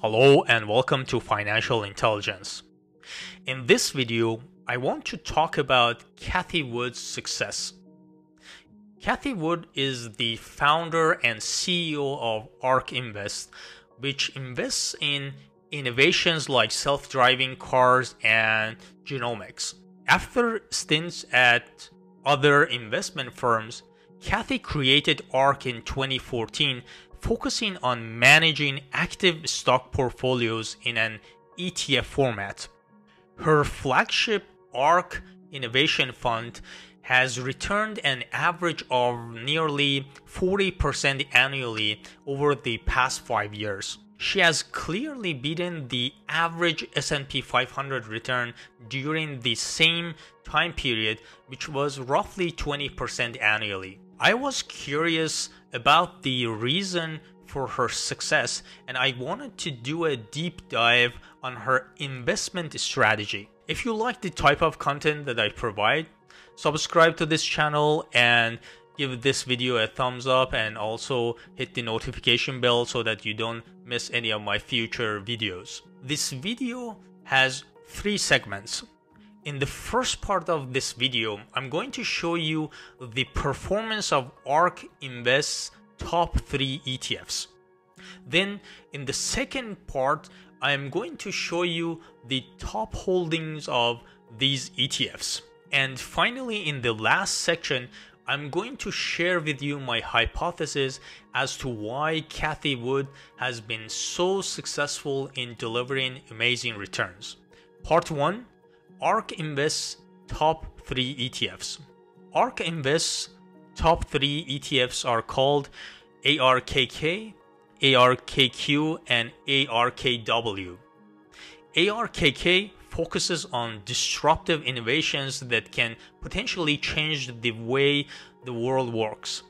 Hello and welcome to Financial Intelligence. In this video, I want to talk about Cathie Wood's success. Cathie Wood is the founder and CEO of ARK Invest, which invests in innovations like self-driving cars and genomics. After stints at other investment firms, Cathie created ARK in 2014, focusing on managing active stock portfolios in an ETF format. Her flagship Ark Innovation Fund has returned an average of nearly 40% annually over the past 5 years. She has clearly beaten the average S&P 500 return during the same time period, which was roughly 20% annually. I was curious about the reason for her success, and I wanted to do a deep dive on her investment strategy. If you like the type of content that I provide, subscribe to this channel and give this video a thumbs up, and also hit the notification bell so that you don't miss any of my future videos. This video has 3 segments. In the first part of this video, I'm going to show you the performance of ARK Invest's top 3 ETFs. Then in the second part, I am going to show you the top holdings of these ETFs. And finally, in the last section, I'm going to share with you my hypothesis as to why Cathie Wood has been so successful in delivering amazing returns. Part 1. ARK Invest's top 3 ETFs. ARK Invest's top 3 ETFs are called ARKK, ARKQ, and ARKW. ARKK focuses on disruptive innovations that can potentially change the way the world works.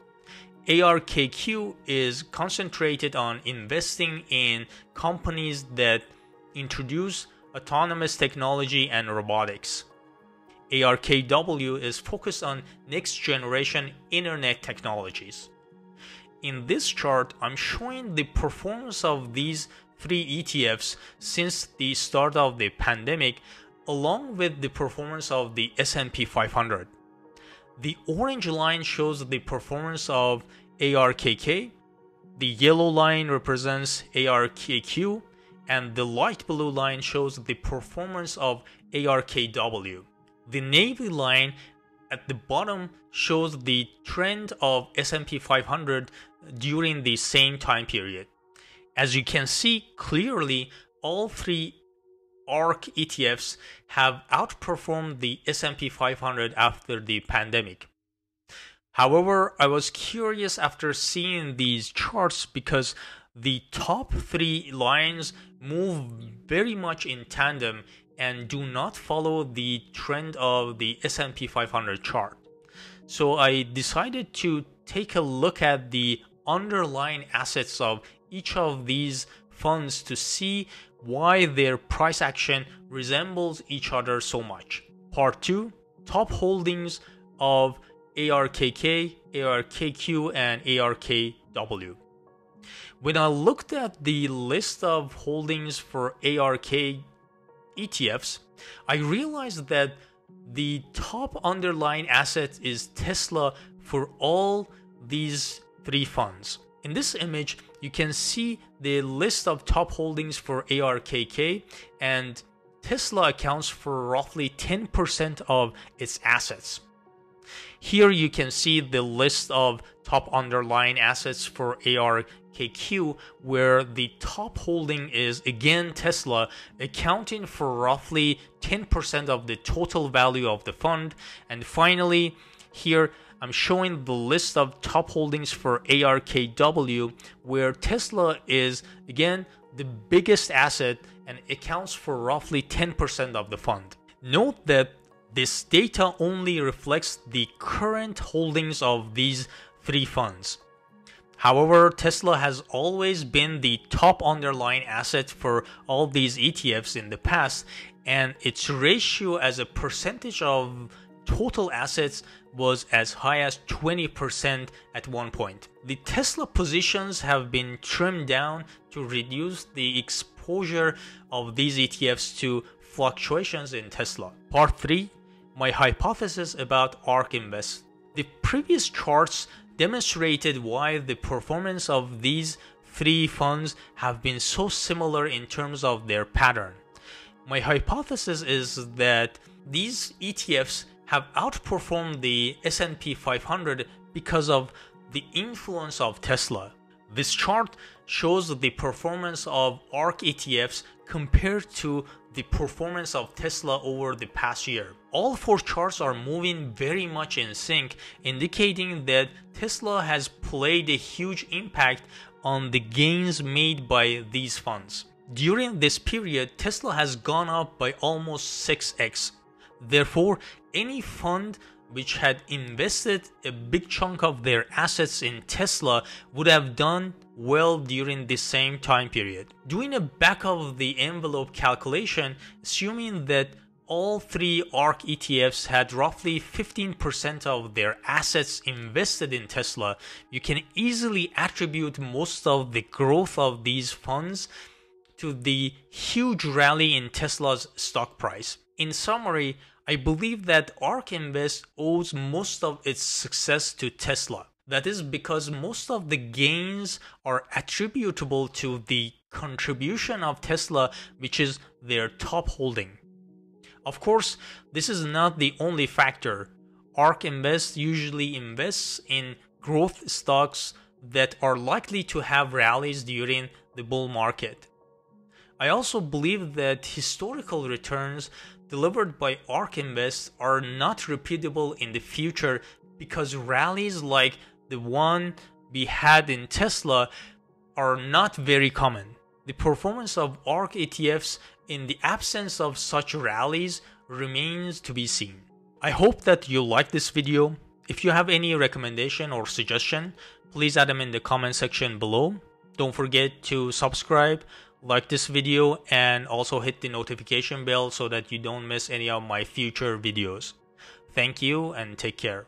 ARKQ is concentrated on investing in companies that introduce autonomous technology and robotics. ARKW is focused on next-generation internet technologies. In this chart, I'm showing the performance of these 3 ETFs since the start of the pandemic, along with the performance of the S&P 500. The orange line shows the performance of ARKK, the yellow line represents ARKQ, and the light blue line shows the performance of ARKW. The navy line at the bottom shows the trend of S&P 500 during the same time period. As you can see clearly, all 3 ARK ETFs have outperformed the S&P 500 after the pandemic. However, I was curious after seeing these charts because the top 3 lines move very much in tandem and do not follow the trend of the S&P 500 chart. So I decided to take a look at the underlying assets of each of these funds to see why their price action resembles each other so much. Part 2. Top holdings of ARKK, ARKQ, and ARKW. When I looked at the list of holdings for ARK ETFs, I realized that the top underlying asset is Tesla for all these 3 funds. In this image, you can see the list of top holdings for ARKK, and Tesla accounts for roughly 10% of its assets. Here you can see the list of top underlying assets for ARKQ, where the top holding is again Tesla, accounting for roughly 10% of the total value of the fund. And finally, here I'm showing the list of top holdings for ARKW, where Tesla is again the biggest asset and accounts for roughly 10% of the fund. Note that this data only reflects the current holdings of these 3 funds. However, Tesla has always been the top underlying asset for all these ETFs in the past, and its ratio as a percentage of total assets was as high as 20% at one point. The Tesla positions have been trimmed down to reduce the exposure of these ETFs to fluctuations in Tesla. Part 3. My hypothesis about ARK Invest. The previous charts demonstrated why the performance of these three funds have been so similar in terms of their pattern. My hypothesis is that these ETFs have outperformed the S&P 500 because of the influence of Tesla. This chart shows the performance of ARK ETFs compared to the performance of Tesla over the past year. All four charts are moving very much in sync, indicating that Tesla has played a huge impact on the gains made by these funds. During this period, Tesla has gone up by almost 6x. Therefore, any fund which had invested a big chunk of their assets in Tesla would have done well during the same time period. Doing a back of the envelope calculation, assuming that all three ARK ETFs had roughly 15% of their assets invested in Tesla, you can easily attribute most of the growth of these funds to the huge rally in Tesla's stock price. In summary, I believe that ARK Invest owes most of its success to Tesla. That is because most of the gains are attributable to the contribution of Tesla, which is their top holding. Of course, this is not the only factor. ARK Invest usually invests in growth stocks that are likely to have rallies during the bull market. I also believe that historical returns delivered by ARK Invest are not repeatable in the future because rallies like the one we had in Tesla are not very common. The performance of ARK ETFs in the absence of such rallies remains to be seen. I hope that you like this video. If you have any recommendation or suggestion, please add them in the comment section below. Don't forget to subscribe, like this video, and also hit the notification bell so that you don't miss any of my future videos. Thank you and take care.